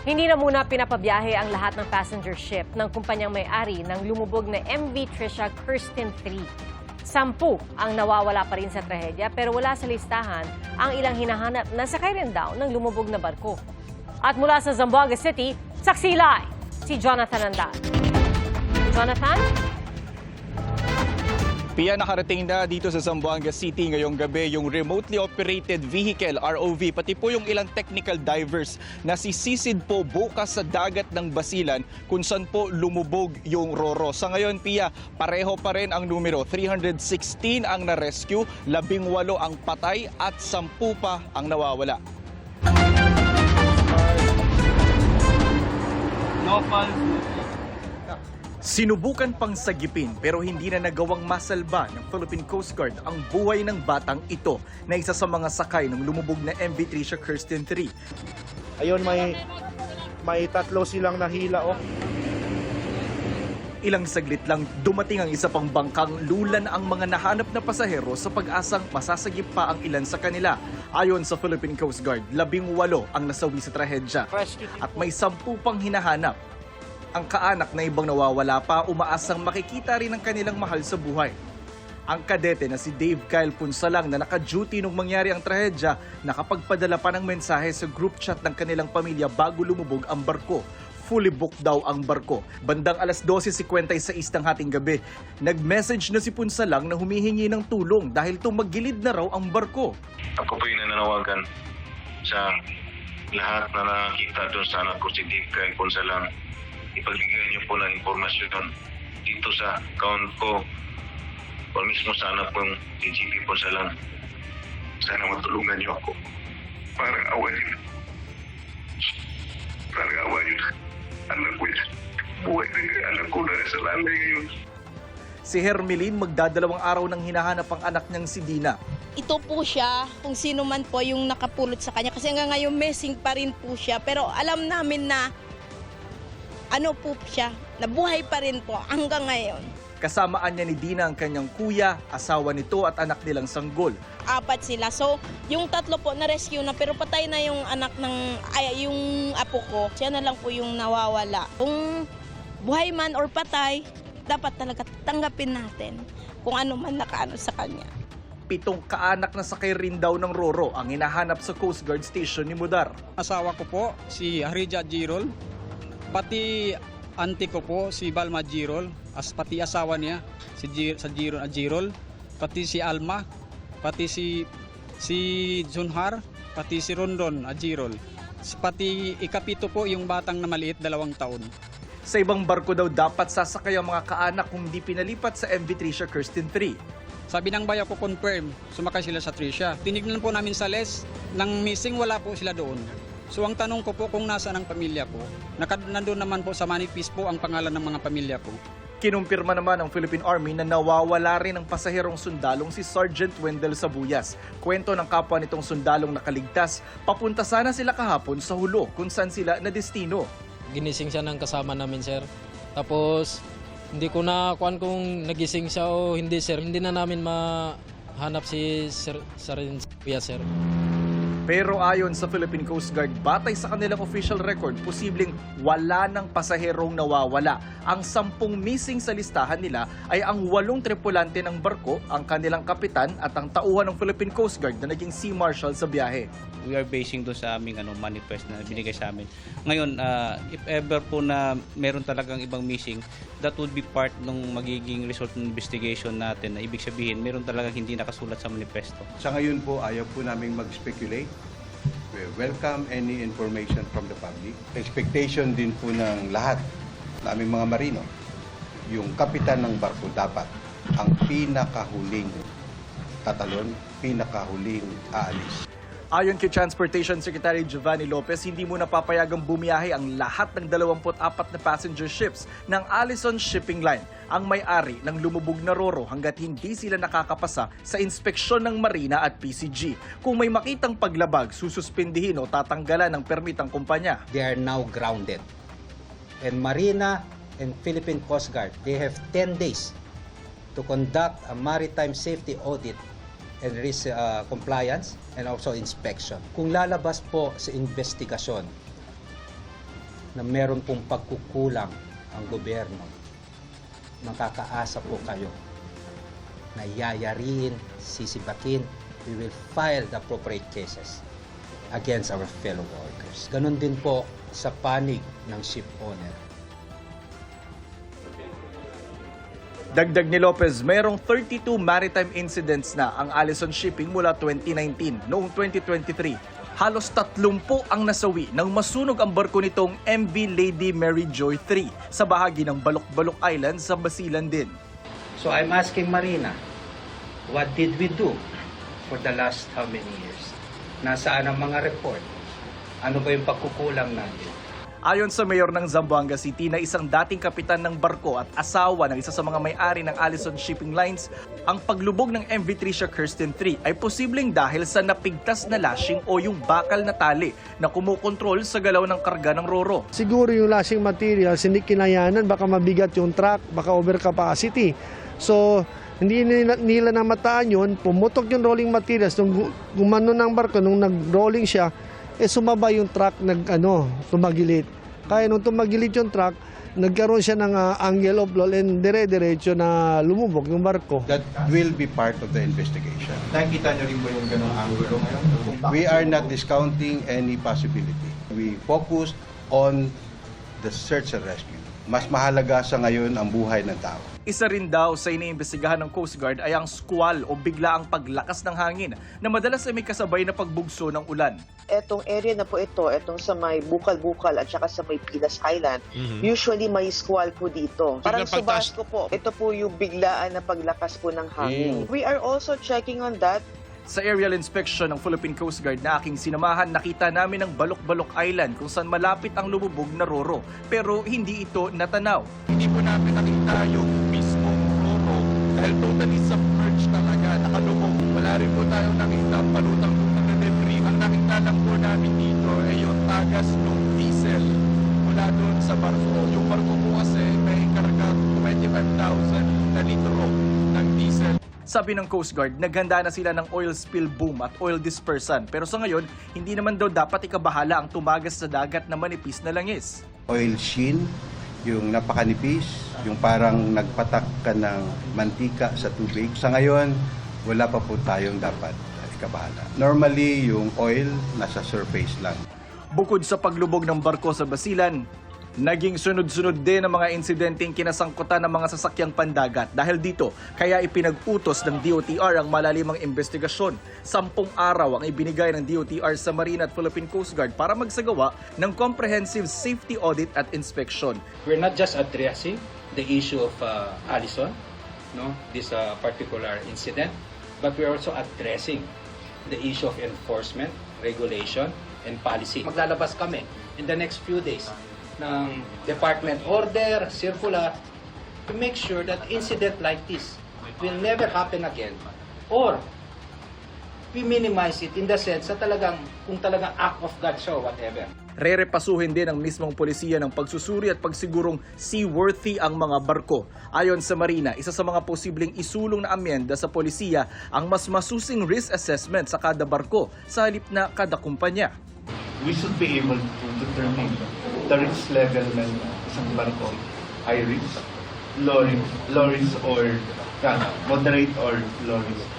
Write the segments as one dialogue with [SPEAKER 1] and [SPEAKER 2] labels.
[SPEAKER 1] Hindi na muna pinapabiyahe ang lahat ng passenger ship ng kumpanyang may-ari ng lumubog na MV Trisha Kirsten 3. 10 ang nawawala pa rin sa trahedya pero wala sa listahan ang ilang hinahanap na sakay rin daw ng lumubog na barko. At mula sa Zamboanga City, saksi live si Jonathan Andan. Jonathan?
[SPEAKER 2] Pia, nakarating na dito sa Zamboanga City ngayong gabi yung remotely operated vehicle, ROV, pati po yung ilang technical divers na sisisid po bukas sa dagat ng Basilan kung saan po lumubog yung Roro. Sa ngayon, Pia, pareho pa rin ang numero. 316 ang na-rescue, 18 ang patay at 10 pa ang nawawala. Sinubukan pang sagipin pero hindi na nagawang masalba ng Philippine Coast Guard ang buhay ng batang ito na isa sa mga sakay ng lumubog na MV Trisha Kirsten 3.
[SPEAKER 3] Ayun, may tatlo silang nahila.
[SPEAKER 2] Ilang saglit lang dumating ang isa pang bangkang lulan ang mga nahanap na pasahero sa pag-asang masasagip pa ang ilan sa kanila. Ayon sa Philippine Coast Guard, 18 ang nasawi sa trahedya at may 10 pang hinahanap. Ang kaanak na ibang nawawala pa umaasang makikita rin ang kanilang mahal sa buhay. Ang kadete na si Dave Kyle Punsalang na naka-duty nung mangyari ang trahedya, nakapagpadala pa ng mensahe sa group chat ng kanilang pamilya bago lumubog ang barko. Fully booked daw ang barko. Bandang alas 12:56 ng hating gabi, nag-message na si Punsalang na humihingi ng tulong dahil tumagilid na raw ang barko.
[SPEAKER 4] Ako po yung nananawagan sa lahat na nakakita doon sa anak ko si Dave Kyle Punsalang. Ipagbigay niyo po ng impormasyon dito sa account ko o mismo sa anak kong si GP Punsalang. Sana matulungan niyo ako. Parang awan niyo. Parang awan niyo. Anak ko yan. Buhay na yung anak ko na sa lalay ngayon.
[SPEAKER 2] Si Hermeline magdadalawang araw nang hinahanap ang anak niyang si Dina.
[SPEAKER 5] Ito po siya, kung sino man po yung nakapulot sa kanya. Kasi hanggang ngayon missing pa rin po siya. Pero alam namin na ano po siya, nabuhay pa rin po hanggang ngayon.
[SPEAKER 2] Kasamaan niya ni Dina ang kanyang kuya, asawa nito at anak nilang sanggol.
[SPEAKER 5] 4 sila. So, yung 3 po na-rescue na pero patay na yung anak yung apo ko. Siya na lang po yung nawawala. Kung buhay man or patay, dapat talaga tanggapin natin kung ano man nakaano sa kanya.
[SPEAKER 2] 7 kaanak na sakay rin daw ng Roro ang hinahanap sa Coast Guard Station ni Mudar.
[SPEAKER 6] Asawa ko po, si Harija Jirol. Pati auntie ko po, si Balma Jirol. Pati asawa niya, si Jirol. Pati si Alma. Pati si Junhar. Pati si Rondon Jirol. Pati ikapito po yung batang na maliit, 2 taon.
[SPEAKER 2] Sa ibang barko daw dapat sasakay ang mga kaanak kung di pinalipat sa MV Trisha Kirsten 3.
[SPEAKER 6] Sabi ng bayan ko confirm, sumakay sila sa Trisha. Tinignan po namin sa list, ng missing wala po sila doon. So ang tanong ko po kung nasaan ang pamilya ko, nandun naman po sa manifest po ang pangalan ng mga pamilya ko.
[SPEAKER 2] Kinumpirma naman ng Philippine Army na nawawala rin ang pasaherong sundalong si Sergeant Wendell Sabuyas. Kwento ng kapwa nitong sundalong nakaligtas, papunta sana sila kahapon sa Hulo kung saan sila na destino.
[SPEAKER 7] Ginising siya ng kasama namin, sir. Tapos hindi ko na kuan kung nagising siya o hindi, sir. Hindi na namin mahanap si Sergeant Sabuyas, sir.
[SPEAKER 2] Pero ayon sa Philippine Coast Guard, batay sa kanilang official record, posibleng wala ng pasaherong nawawala. Ang 10 missing sa listahan nila ay ang 8 tripulante ng barko, ang kanilang kapitan at ang tauhan ng Philippine Coast Guard na naging Sea Marshal sa biyahe.
[SPEAKER 8] We are basing doon sa aming manifest na binigay sa amin. Ngayon, if ever po na meron talagang ibang missing, that would be part ng magiging result ng investigation natin. Na ibig sabihin, meron talagang hindi nakasulat sa manifesto.
[SPEAKER 9] Sa ngayon po, ayaw po namin mag-speculate. We welcome any information from the public. Expectation din po ng lahat na aming mga marino, yung kapitan ng barko dapat ang pinakahuling tatalon, pinakahuling aalis.
[SPEAKER 2] Ayon kay Transportation Secretary Giovanni Lopez, hindi mo napapayagang bumiyahe ang lahat ng 24 na passenger ships ng Allison Shipping Line, ang may-ari ng lumubog na Roro hanggat hindi sila nakakapasa sa inspeksyon ng Marina at PCG. Kung may makitang paglabag, sususpindihin o tatanggalan ng permit ang kumpanya.
[SPEAKER 10] They are now grounded. And Marina and Philippine Coast Guard, they have 10 days to conduct a maritime safety audit and risk compliance and also inspection. Kung lalabas po sa investigasyon na meron pong pagkukulang ang gobyerno, makakaasa po kayo na yayariin, sisibakin, we will file the appropriate cases against our fellow workers. Ganon din po sa panig ng ship owner.
[SPEAKER 2] Dagdag ni Lopez, mayroong 32 maritime incidents na ang Allison Shipping mula 2019. Noong 2023, halos 30 ang nasawi nang masunog ang barko nitong MV Lady Mary Joy 3 sa bahagi ng Balok-Balok Island sa Basilan din.
[SPEAKER 10] So I'm asking Marina, what did we do for the last how many years? Nasaan ang mga report? Ano ba yung pagkukulang natin?
[SPEAKER 2] Ayon sa mayor ng Zamboanga City na isang dating kapitan ng barko at asawa ng isa sa mga may-ari ng Allison Shipping Lines, ang paglubog ng MV Tricia Kirsten 3 ay posibleng dahil sa napigtas na lashing o yung bakal na tali na kumukontrol sa galaw ng karga ng roro.
[SPEAKER 3] Siguro yung lashing materials hindi kinayanan, baka mabigat yung truck, baka overcapacity. So, hindi nila namataan yun, pumutok yung rolling materials, nung gumano ng barko, nung nag-rolling siya, sumaba yung truck, tumagilid. Kaya nung tumagilid yung truck, nagkaroon siya ng angle of roll and dire-diretso na lumubog yung barko.
[SPEAKER 9] That will be part of the investigation.
[SPEAKER 2] Nakikita niyo rin ba yung ganong angulo ngayon?
[SPEAKER 9] We are not discounting any possibility. We focused on the search and rescue. Mas mahalaga sa ngayon ang buhay ng tao.
[SPEAKER 2] Isa rin daw sa iniimbestigahan ng Coast Guard ay ang squall o biglaang paglakas ng hangin na madalas ay may kasabay na pagbugso ng ulan.
[SPEAKER 11] Etong area na po ito, etong sa may Bukal-Bukal at saka sa may Pilas Island, usually may squall po dito. Parang subas ko po, ito po yung biglaan na paglakas po ng hangin. We are also checking on that.
[SPEAKER 2] Sa aerial inspection ng Philippine Coast Guard na aking sinamahan, nakita namin ang Balok-Balok Island kung saan malapit ang lumubog na roro. Pero hindi ito natanaw.
[SPEAKER 12] Hindi po namin nakita yung mismong roro dahil totally submerged talaga, nakalubog. Wala rin po tayong nakita palutang ng debris. Ang nakita lang po namin dito ay yung tagas ng diesel mula doon sa barko. Yung barko po kasi may karga 25,000 na litro ng diesel.
[SPEAKER 2] Sabi ng Coast Guard, naghanda na sila ng oil spill boom at oil dispersan. Pero sa ngayon, hindi naman daw dapat ikabahala ang tumagas sa dagat na manipis na langis.
[SPEAKER 9] Oil sheen, yung napakanipis, yung parang nagpatak ka ng mantika sa tubig. Sa ngayon, wala pa po tayong dapat ikabahala. Normally, yung oil nasa surface lang.
[SPEAKER 2] Bukod sa paglubog ng barko sa Basilan, naging sunod-sunod din ang mga insidenteng kinasangkutan ng mga sasakyang pandagat. Dahil dito, kaya ipinag-utos ng DOTR ang malalimang investigasyon. 10 araw ang ibinigay ng DOTR sa Marine at Philippine Coast Guard para magsagawa ng comprehensive safety audit at inspection.
[SPEAKER 10] We're not just addressing the issue of Allison, this particular incident, but we're also addressing the issue of enforcement, regulation, and policy. Maglalabas kami in the next few days ng department order, circular, to make sure that incident like this will never happen again, or we minimize it in the sense na kung talagang act of God siya or whatever.
[SPEAKER 2] Rerepasuhin din ng mismong polisiya ng pagsusuri at pagsigurong seaworthy ang mga barko. Ayon sa Marina, isa sa mga posibleng isulong na amyenda sa polisiya ang mas masusing risk assessment sa kada barko sa halip na kada kumpanya.
[SPEAKER 12] We should be able to determine the risk level ng isang barko. High risk, low risk or moderate or low risk.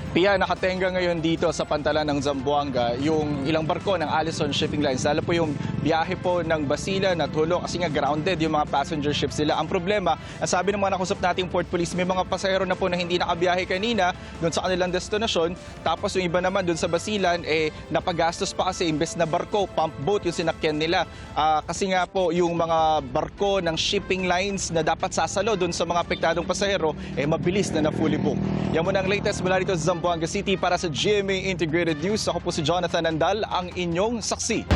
[SPEAKER 2] Pia, nakatenga ngayon dito sa pantalan ng Zamboanga yung ilang barko ng Allison Shipping Lines. Lalo po yung biyahe po ng Basilan at Hulo kasi nga grounded yung mga passenger ships nila. Ang problema, sabi ng mga nakusap nating port police, may mga pasahero na po na hindi nakabiyahe kanina doon sa kanilang destinasyon. Tapos yung iba naman doon sa Basilan, napagastos pa kasi imbes na barko, pump boat yung sinakyan nila. Kasi nga po yung mga barko ng shipping lines na dapat sasalo doon sa mga apektadong pasahero, mabilis na fully booked. Yan muna ang latest mula dito sa Zamboanga City. Para sa GMA Integrated News, ako po si Jonathan Nandal, ang inyong saksi.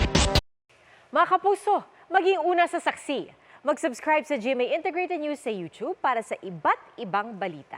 [SPEAKER 1] Mga kapuso, maging una sa saksi. Mag-subscribe sa GMA Integrated News sa YouTube para sa iba't ibang balita.